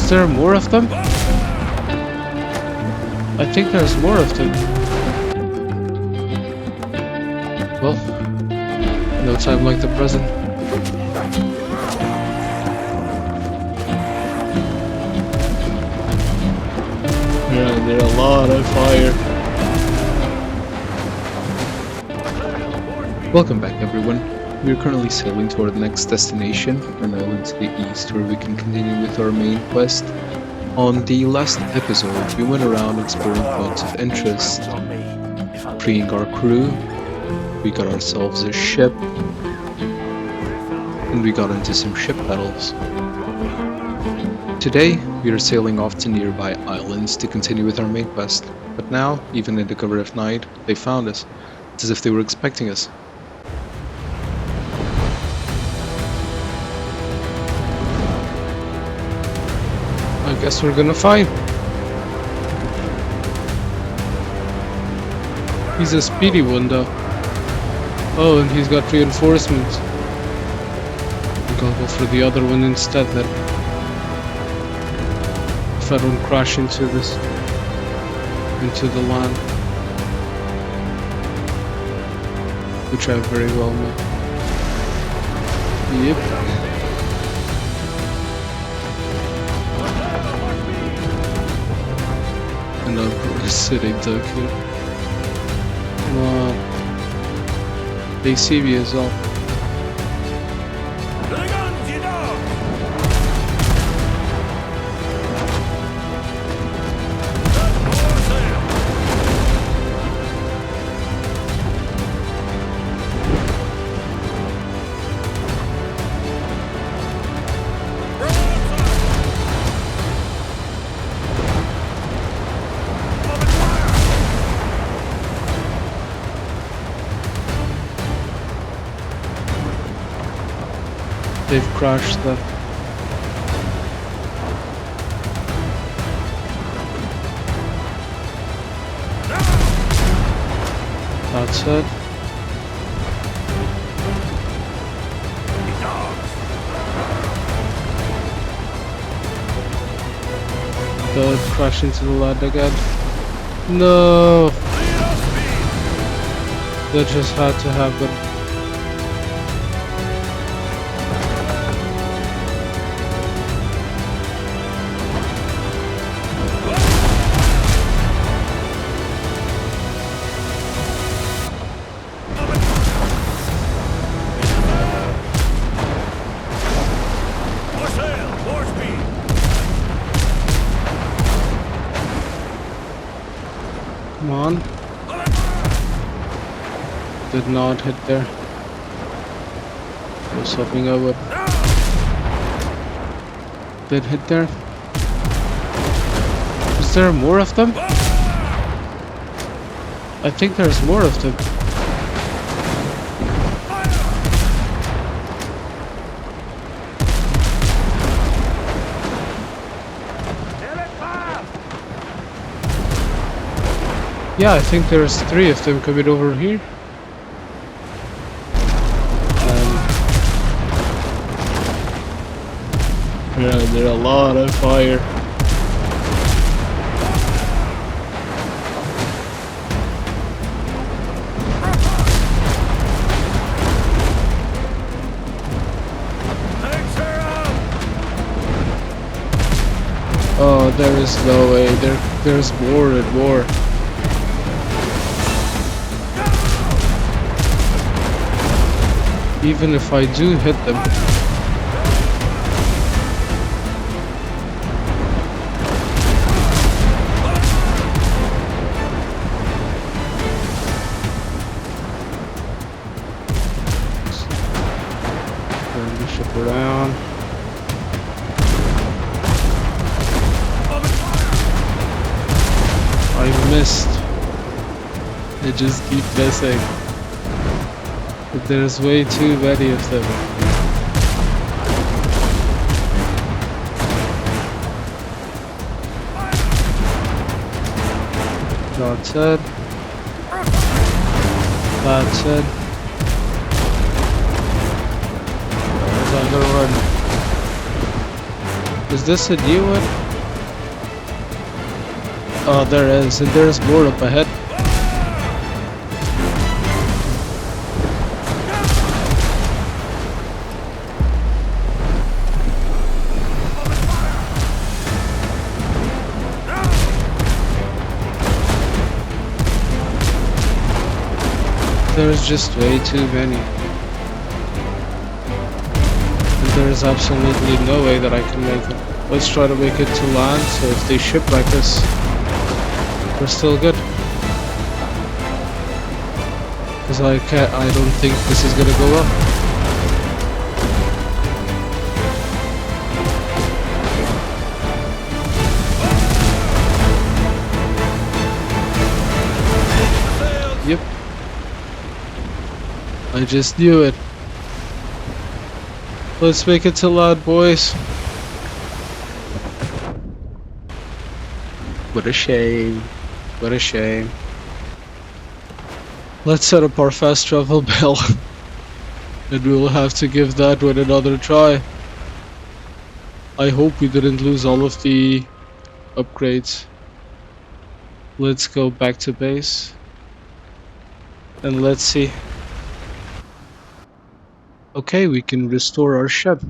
Is there more of them? I think there's more of them. Well, no time like the present. Yeah, there are a lot of fire. Welcome back, everyone. We are currently sailing toward the next destination, an island to the east where we can continue with our main quest. On the last episode, we went around exploring points of interest, freeing our crew, we got ourselves a ship, and we got into some ship battles. Today, we are sailing off to nearby islands to continue with our main quest, but now, even in the cover of night, they found us. It's as if they were expecting us. I guess we're gonna fight. He's a speedy one though. Oh, and he's got reinforcements. I think I'll go for the other one instead then. If I don't crash into the land. Which I very well may. Yep. And I'm probably sitting duck here. Come on. They see me as well. They've crashed them. That's it. Don't crash into the land again. No! That just had to happen. Come on. Did not hit there. I was hoping I would. Did hit there. Is there more of them? I think there's more of them. Yeah, I think there's 3 of them coming over here. Yeah, there are a lot of fire. Oh, there is no way. There's more and more. Even if I do hit them. Turn the ship around. I missed. They just keep missing. But there's way too many of them. That's it. That's it. I'm gonna run. Is this a new one? Oh, there is, and there's more up ahead. There's just way too many. And there's absolutely no way that I can make it. Let's try to make it to land, so if they shipwreck us, we're still good. Because I don't think this is gonna go well. Yep. I just knew it. Let's make it to land, boys. What a shame. What a shame. Let's set up our fast travel bell. And we'll have to give that one another try. I hope we didn't lose all of the upgrades. Let's go back to base. And let's see. Okay, we can restore our ship.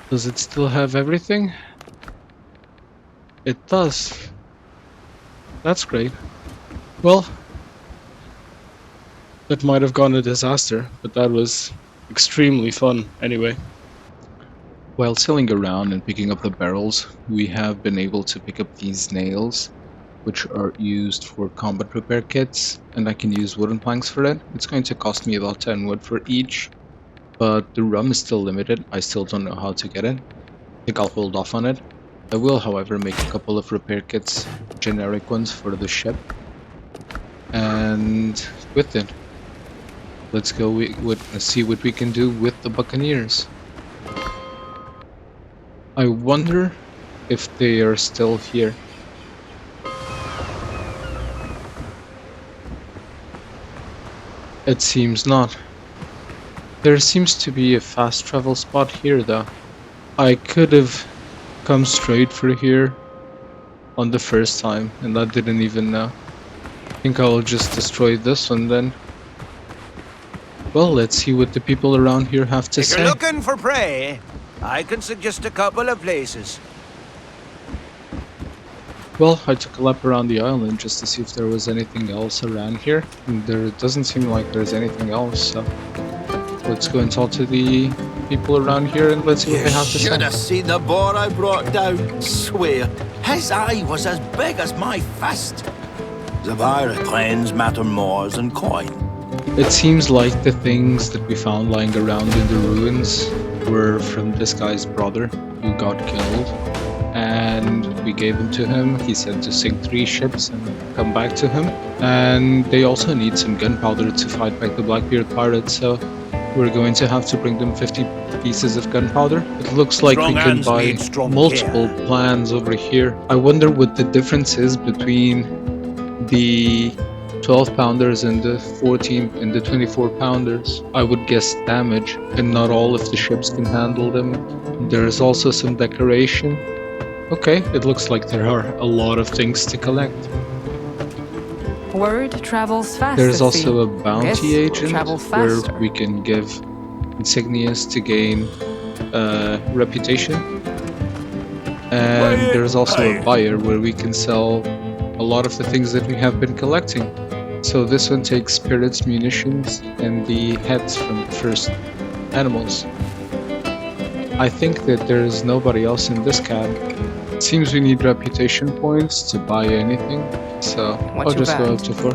Does it still have everything? It does. That's great. Well, that might have gone a disaster, but that was extremely fun anyway. While sailing around and picking up the barrels, we have been able to pick up these nails, which are used for combat repair kits, and I can use wooden planks for it. It's going to cost me about 10 wood for each, but the rum is still limited. I still don't know how to get it. I think I'll hold off on it. I will, however, make a couple of repair kits, generic ones for the ship. And with it, let's go see what we can do with the Buccaneers. I wonder if they are still here. It seems not. There seems to be a fast travel spot here though. I could have come straight for here on the first time and I didn't even know. I think I'll just destroy this one then. Well, let's see what the people around here have to say. If you're looking for prey, I can suggest a couple of places. Well, I took a lap around the island just to see if there was anything else around here. And there doesn't seem like there's anything else, so let's go and talk to the people around here and let's see what they have to say. Should have seen the boar I brought down. Swear, his eye was as big as my fist. The virus cleanse matter more than coin. It seems like the things that we found lying around in the ruins were from this guy's brother who got killed. And we gave them to him. He said to sink 3 ships and come back to him. And they also need some gunpowder to fight back the Blackbeard pirates, so we're going to have to bring them 50 pieces of gunpowder. It looks like we can buy multiple plans over here. I wonder what the difference is between the 12 pounders and the 14 and the 24 pounders. I would guess damage, and not all of the ships can handle them. There's also some decoration. Okay, it looks like there are a lot of things to collect. Word travels fast. There's also a bounty agent where faster. we can give insignias to gain reputation. And there's also a buyer where we can sell a lot of the things that we have been collecting. So this one takes spirits, munitions, and the heads from the first animals. I think that there is nobody else in this cab. It seems we need reputation points to buy anything, so I'll just go up to 4.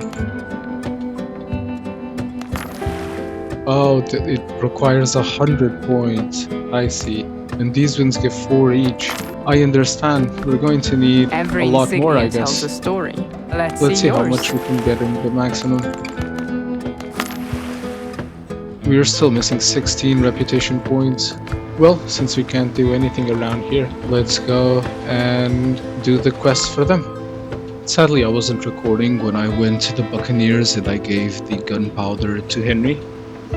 Oh, it requires 100 points. I see. And these ones give 4 each. I understand. We're going to need a lot more, I guess. Tells a story. Let's see how much we can get in the maximum. We are still missing 16 reputation points. Well, since we can't do anything around here, let's go and do the quest for them. Sadly, I wasn't recording when I went to the Buccaneers and I gave the gunpowder to Henry,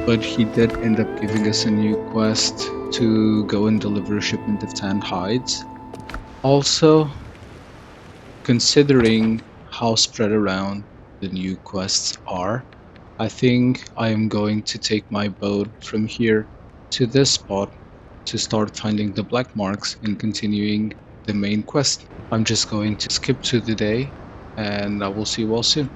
but he did end up giving us a new quest to go and deliver a shipment of tanned hides. Also, considering how spread around the new quests are, I think I am going to take my boat from here to this spot to start finding the black marks and continuing the main quest. I'm just going to skip to the day and I will see you all soon.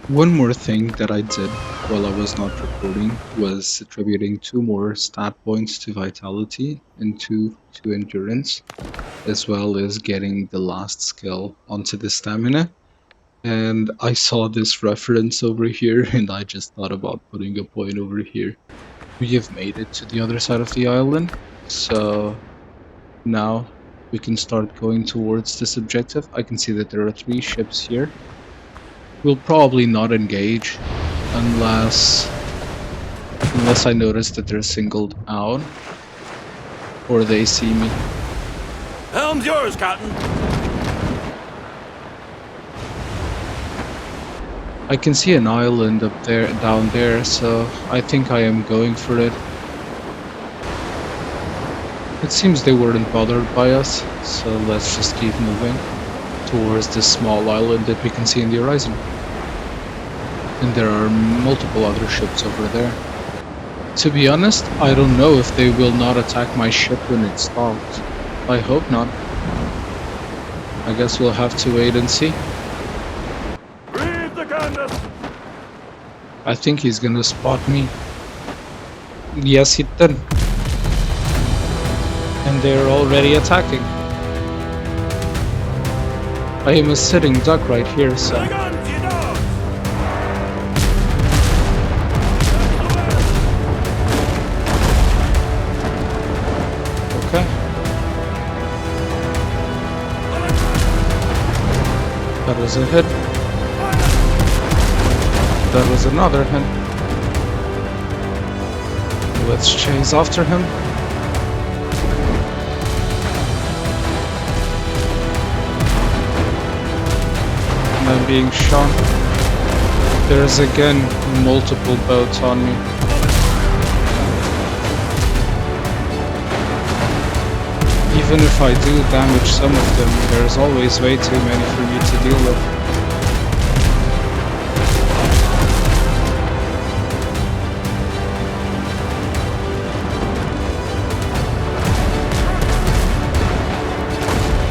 One more thing that I did while I was not recording was attributing 2 more stat points to vitality and 2 to endurance, as well as getting the last skill onto the stamina. And I saw this reference over here and I just thought about putting a point over here. We have made it to the other side of the island, so now we can start going towards this objective. I can see that there are 3 ships here. We'll probably not engage unless I notice that they're singled out or they see me. Helm's yours, Captain. I can see an island up there, down there, so I think I am going for it. It seems they weren't bothered by us, so let's just keep moving towards this small island that we can see in the horizon. And there are multiple other ships over there. To be honest, I don't know if they will not attack my ship when it stops. I hope not. I guess we'll have to wait and see. Read the canvas. I think he's gonna spot me. Yes, he did. And they're already attacking. I am a sitting duck right here, so... The guns, you dogs. Okay. That was a hit. That was another hit. Let's chase after him. And I'm being shot. There's again multiple boats on me. Even if I do damage some of them, there's always way too many for me to deal with.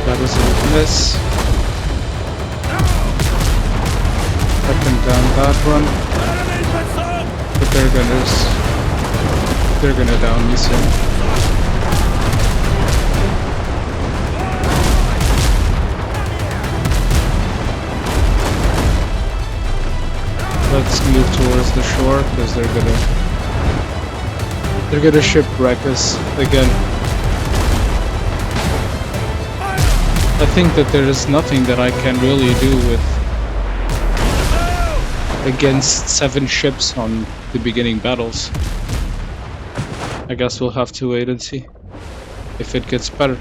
That was a miss. I can down that one, but they're gonna down me soon. Let's move towards the shore because they're gonna shipwreck us again. I think that there is nothing that I can really do with against 7 ships on the beginning battles. I guess we'll have to wait and see if it gets better.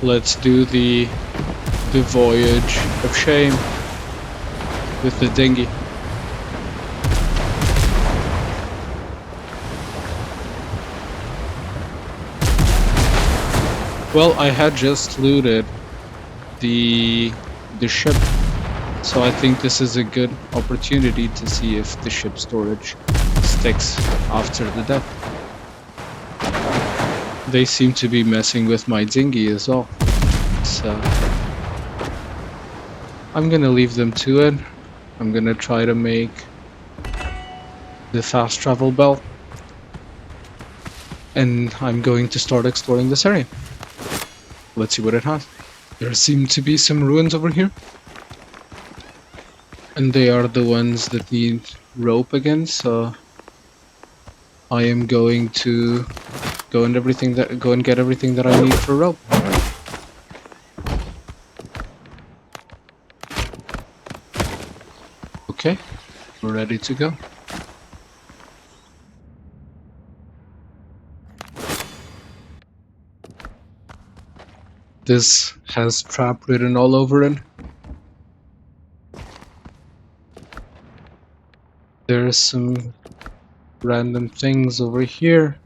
Let's do the voyage of shame with the dinghy. Well, I had just looted the ship, so I think this is a good opportunity to see if the ship storage sticks after the death. They seem to be messing with my dinghy as well, so I'm gonna leave them to it. I'm gonna try to make the fast travel belt, and I'm going to start exploring this area. Let's see what it has. There seem to be some ruins over here, and they are the ones that need rope again, so I am going to go and get everything that I need for rope. Okay, we're ready to go. This has trap written all over it. There's some random things over here.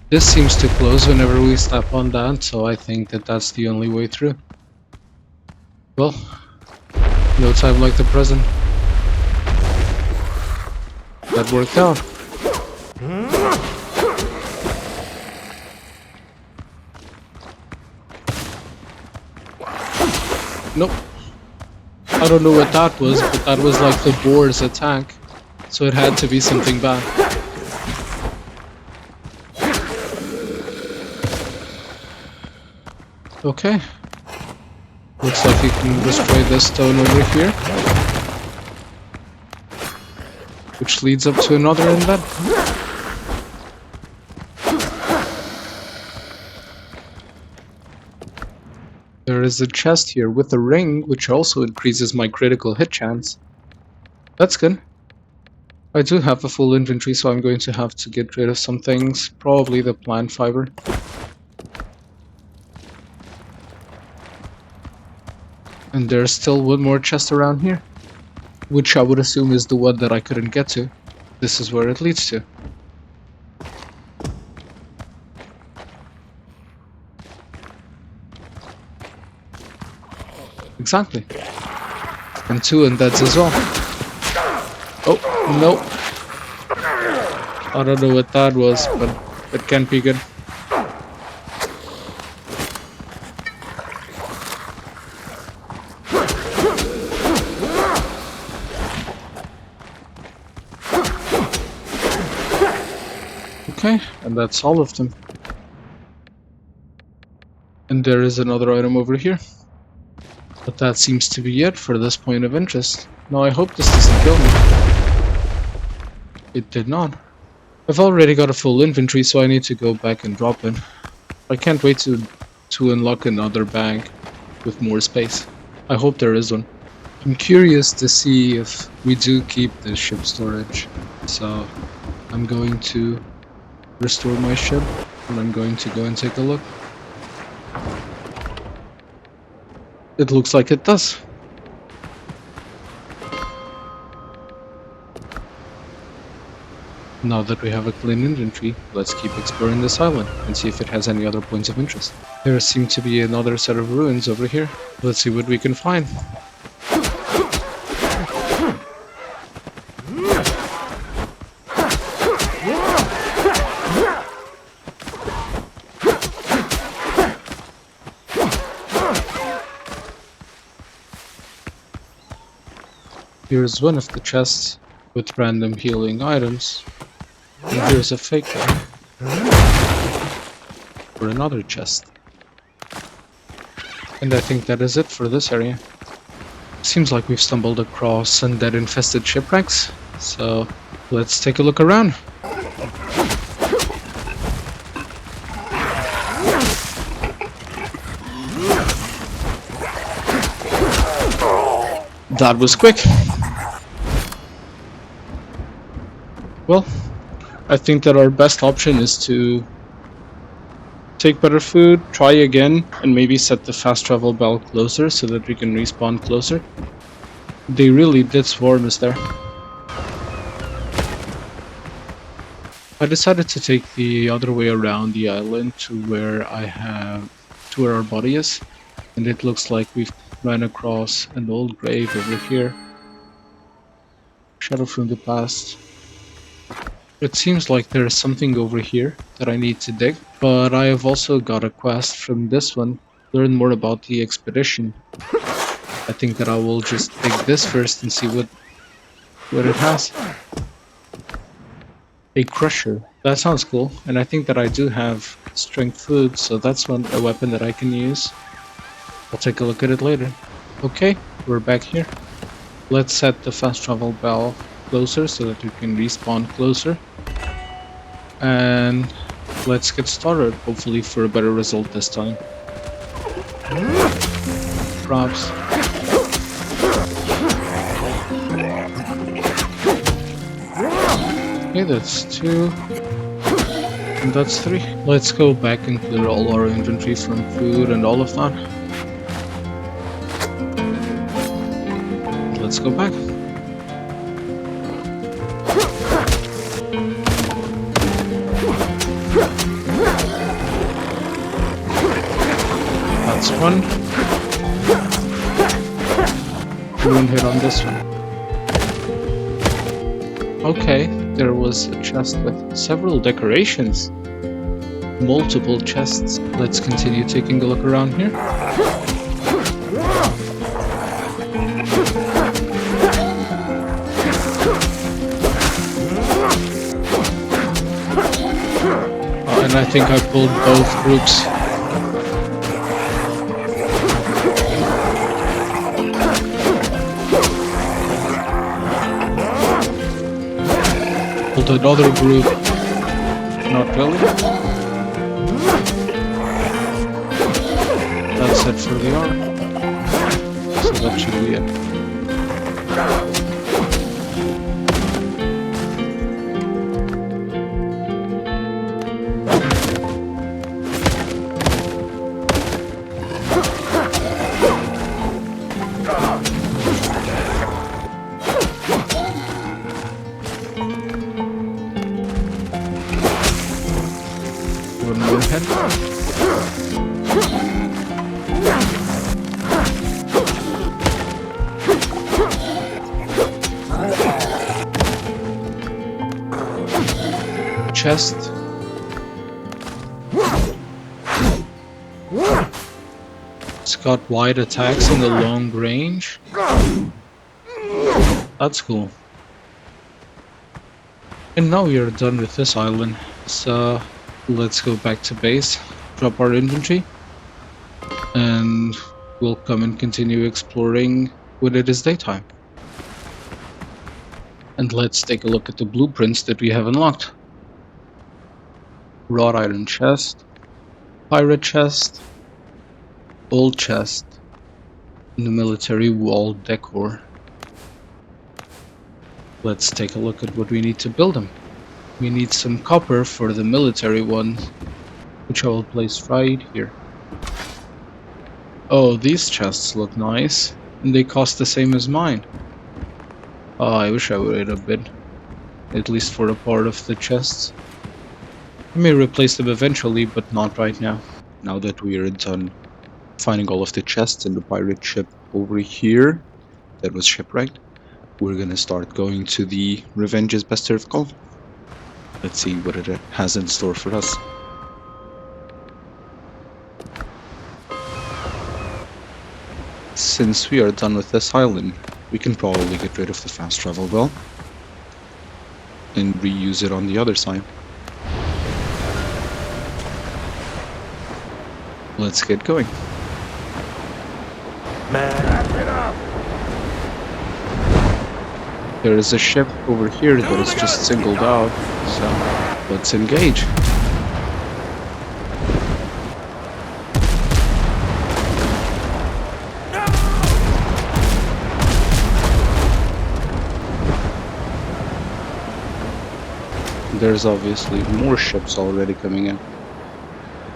This seems to close whenever we step on that, so I think that that's the only way through. Well, no time like the present. That worked out. Nope. I don't know what that was, but that was like the boar's attack. So it had to be something bad. Okay. Looks like you can destroy this stone over here. Which leads up to another inlet. There is a chest here with a ring, which also increases my critical hit chance. That's good. I do have a full inventory, so I'm going to have to get rid of some things. Probably the plant fiber. And there's still one more chest around here, which I would assume is the one that I couldn't get to. This is where it leads to. Exactly. And 2 undeads as well. Oh, no. I don't know what that was, but it can't be good. Okay, and that's all of them. And there is another item over here. But that seems to be it for this point of interest. Now I hope this doesn't kill me. It did not. I've already got a full inventory, so I need to go back and drop it. I can't wait to unlock another bag with more space. I hope there is one. I'm curious to see if we do keep the ship storage. So I'm going to restore my ship and I'm going to go and take a look. It looks like it does. Now that we have a clean inventory, let's keep exploring this island and see if it has any other points of interest. There seem to be another set of ruins over here. Let's see what we can find. Here's one of the chests with random healing items. And here's a fake one for another chest. And I think that is it for this area. Seems like we've stumbled across undead infested shipwrecks, so let's take a look around. That was quick. Well, I think that our best option is to take better food, try again, and maybe set the fast travel bell closer so that we can respawn closer. They really did swarm us there. I decided to take the other way around the island to where our body is, and it looks like we've ran across an old grave over here. Shadow from the past. It seems like there is something over here that I need to dig, but I have also got a quest from this one. Learn more about the expedition. I think that I will just dig this first and see what it has. A crusher. That sounds cool, and I think that I do have strength food, so that's a weapon that I can use. I'll take a look at it later. Okay, we're back here. Let's set the fast travel bell closer so that we can respawn closer. And let's get started, hopefully for a better result this time. Props. Okay, that's 2. And that's 3. Let's go back and clear all our inventory from food and all of that. let's go back. That's one. Balloon hit on this one. Okay, there was a chest with several decorations. Multiple chests. Let's continue taking a look around here. And I think I pulled both groups. Pulled another group. Not really. That's it for the arc. So that should be it. One more head. Chest. It's got wide attacks in the long range. That's cool. And now we are done with this island. So let's go back to base, drop our inventory, and we'll come and continue exploring when it is daytime. And let's take a look at the blueprints that we have unlocked. Wrought iron chest, pirate chest, old chest, and the military wall decor. Let's take a look at what we need to build them. We need some copper for the military one, which I will place right here. Oh, these chests look nice, and they cost the same as mine. Oh, I wish I would have been, at least for a part of the chests. I may replace them eventually, but not right now. Now that we are done finding all of the chests in the pirate ship over here, that was shipwrecked, we're gonna start going to the Revenge's Best Served Cold. Let's see what it has in store for us. Since we are done with this island, we can probably get rid of the fast travel well and reuse it on the other side. Let's get going. There is a ship over here that is just singled out, so let's engage. There's obviously more ships already coming in,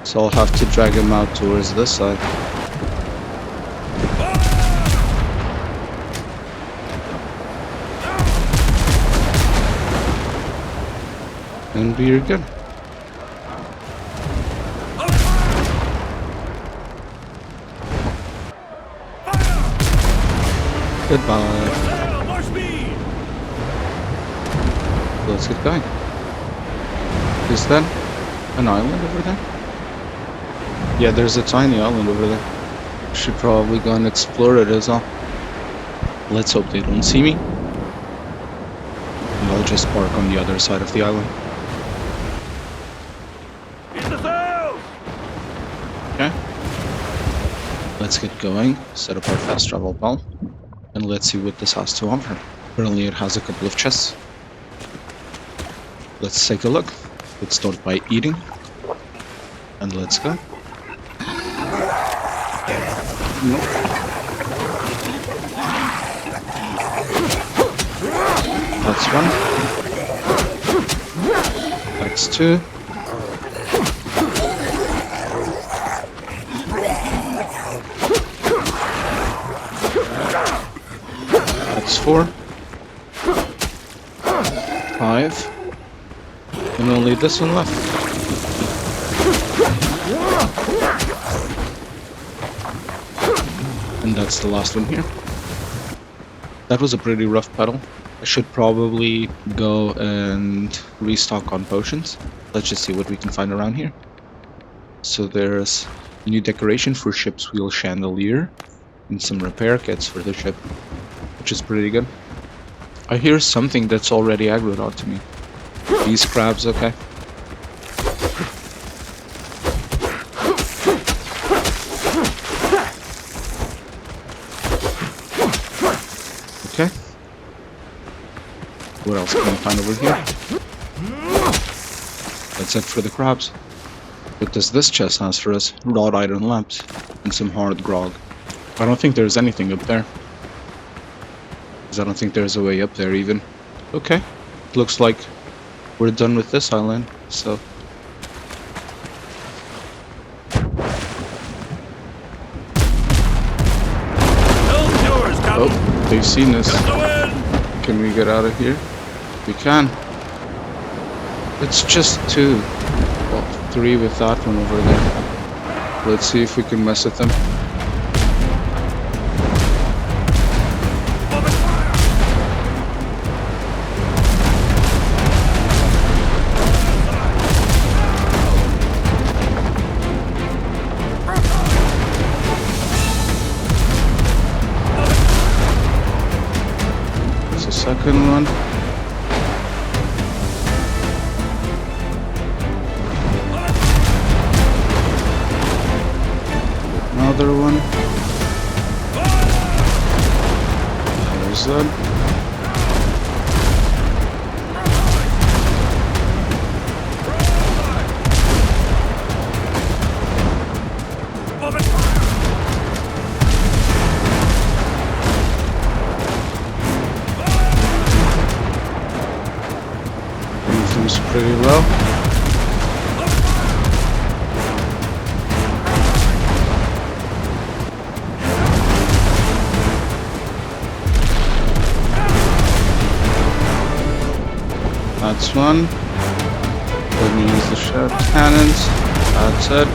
so I'll have to drag them out towards this side. And we're good. Goodbye. Let's get going. Is that an island over there? Yeah, there's a tiny island over there. Should probably go and explore it as well. Let's hope they don't see me. And I'll just park on the other side of the island. Okay. Let's get going, set up our fast travel bell, and let's see what this has to offer. Apparently it has a couple of chests. Let's take a look. Let's start by eating. And let's go. Nope. That's one. That's two. That's 4. 5. And only this one left. And that's the last one here. That was a pretty rough battle. I should probably go and restock on potions. Let's just see what we can find around here. So there's a new decoration for ship's wheel chandelier and some repair kits for the ship, which is pretty good. I hear something that's already aggroed onto me. These crabs, okay. Okay. What else can we find over here? That's it for the crabs. What does this chest has for us? Wrought iron lamps and some hard grog. I don't think there's anything up there. Because I don't think there's a way up there even. Okay. Looks like we're done with this island, so... Oh, they've seen us. Can we get out of here? We can. It's just 2. Well, 3 with that one over there. Let's see if we can mess with them. There's a second one. Another one. There's that. Everything's pretty low. That's one. Let me use the shot cannons. That's it.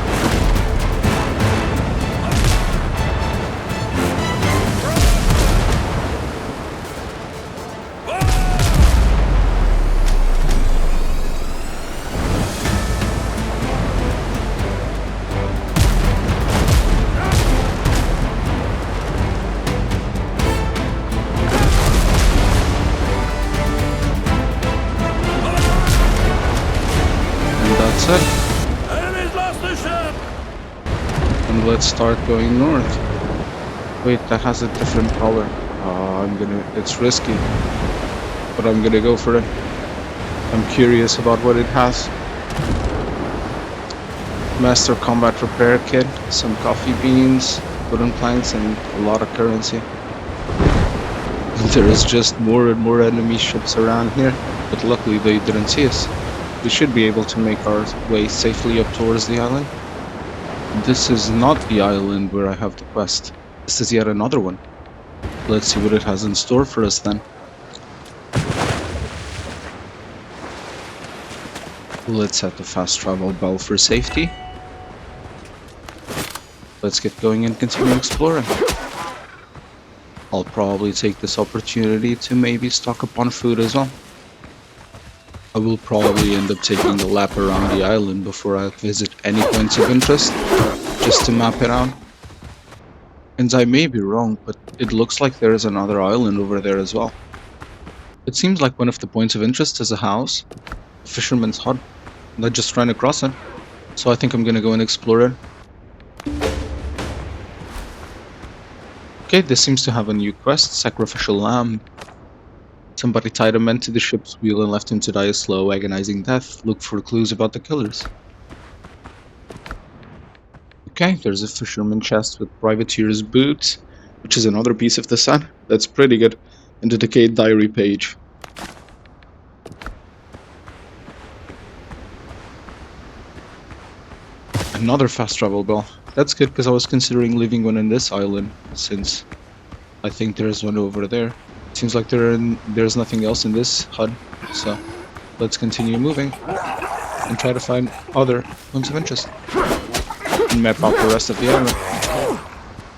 That's it. Enemies lost the ship! And let's start going north. Wait, that has a different color. It's risky. But I'm gonna go for it. I'm curious about what it has. Master Combat Repair Kit, some coffee beans, wooden planks, and a lot of currency. There is just more and more enemy ships around here, but luckily they didn't see us. We should be able to make our way safely up towards the island. This is not the island where I have the quest. This is yet another one. Let's see what it has in store for us then. Let's set the fast travel bell for safety. Let's get going and continue exploring. I'll probably take this opportunity to maybe stock up on food as well. I will probably end up taking a lap around the island before I visit any points of interest, just to map it out. And I may be wrong, but it looks like there is another island over there as well. It seems like one of the points of interest is a house, a fisherman's hut. They're just trying to cross it, so I think I'm gonna go and explore it. Okay, this seems to have a new quest, Sacrificial Lamb. Somebody tied a man to the ship's wheel and left him to die a slow, agonizing death. Look for clues about the killers. Okay, there's a fisherman chest with privateer's boots, which is another piece of the set. That's pretty good. And a decayed diary page. Another fast travel bell. That's good, because I was considering leaving one in this island, since I think there's one over there. Seems like there's nothing else in this HUD, so let's continue moving and try to find other points of interest and map out the rest of the island.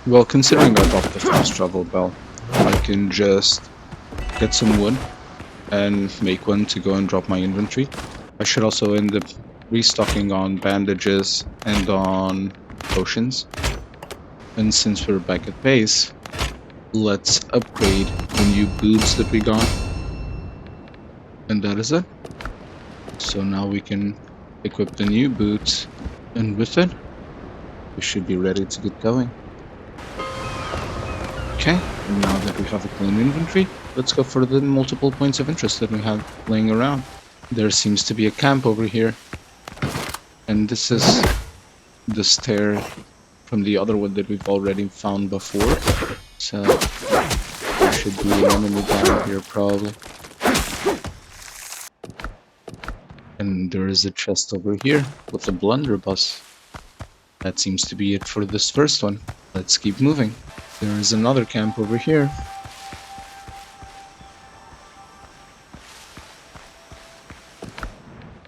Well, considering I bought the fast travel bell, I can just get some wood and make one to go and drop my inventory. I should also end up restocking on bandages and on potions. And since we're back at base, let's upgrade the new boots that we got. And that is it. So now we can equip the new boots, and with it, we should be ready to get going. Okay, and now that we have a clean inventory, let's go for the multiple points of interest that we have laying around. There seems to be a camp over here. And this is the stair from the other one that we've already found before. So there should be an enemy down here probably. And there is a chest over here with a blunderbuss. That seems to be it for this first one. Let's keep moving. There is another camp over here.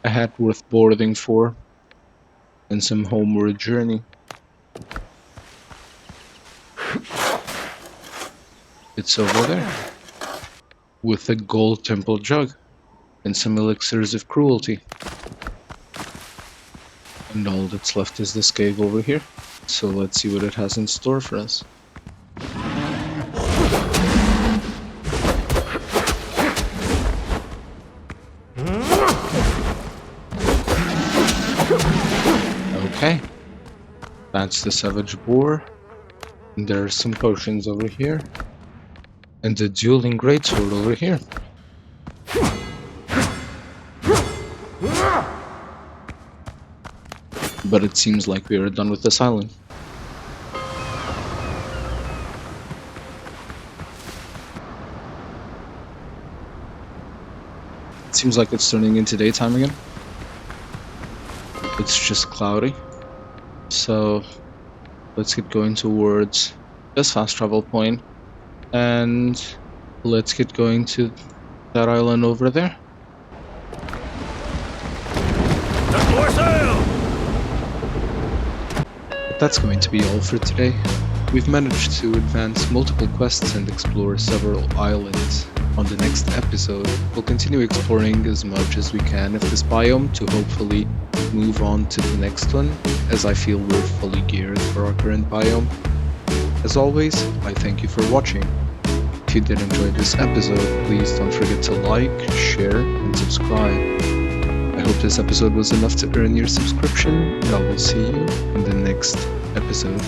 A hat worth boarding for. And some homeward journey. It's over there. With a gold temple jug. And some elixirs of cruelty. And all that's left is this cave over here. So let's see what it has in store for us. Okay. That's the savage boar. And there are some potions over here. And the dueling greatsword over here. But it seems like we are done with this island. It seems like it's turning into daytime again. It's just cloudy. So let's get going towards this fast travel point. And let's get going to that island over there. More sail! But that's going to be all for today. We've managed to advance multiple quests and explore several islands. On the next episode, we'll continue exploring as much as we can of this biome to hopefully move on to the next one, as I feel we're fully geared for our current biome. As always, I thank you for watching. If you did enjoy this episode, please don't forget to like, share, and subscribe. I hope this episode was enough to earn your subscription, and I will see you in the next episode.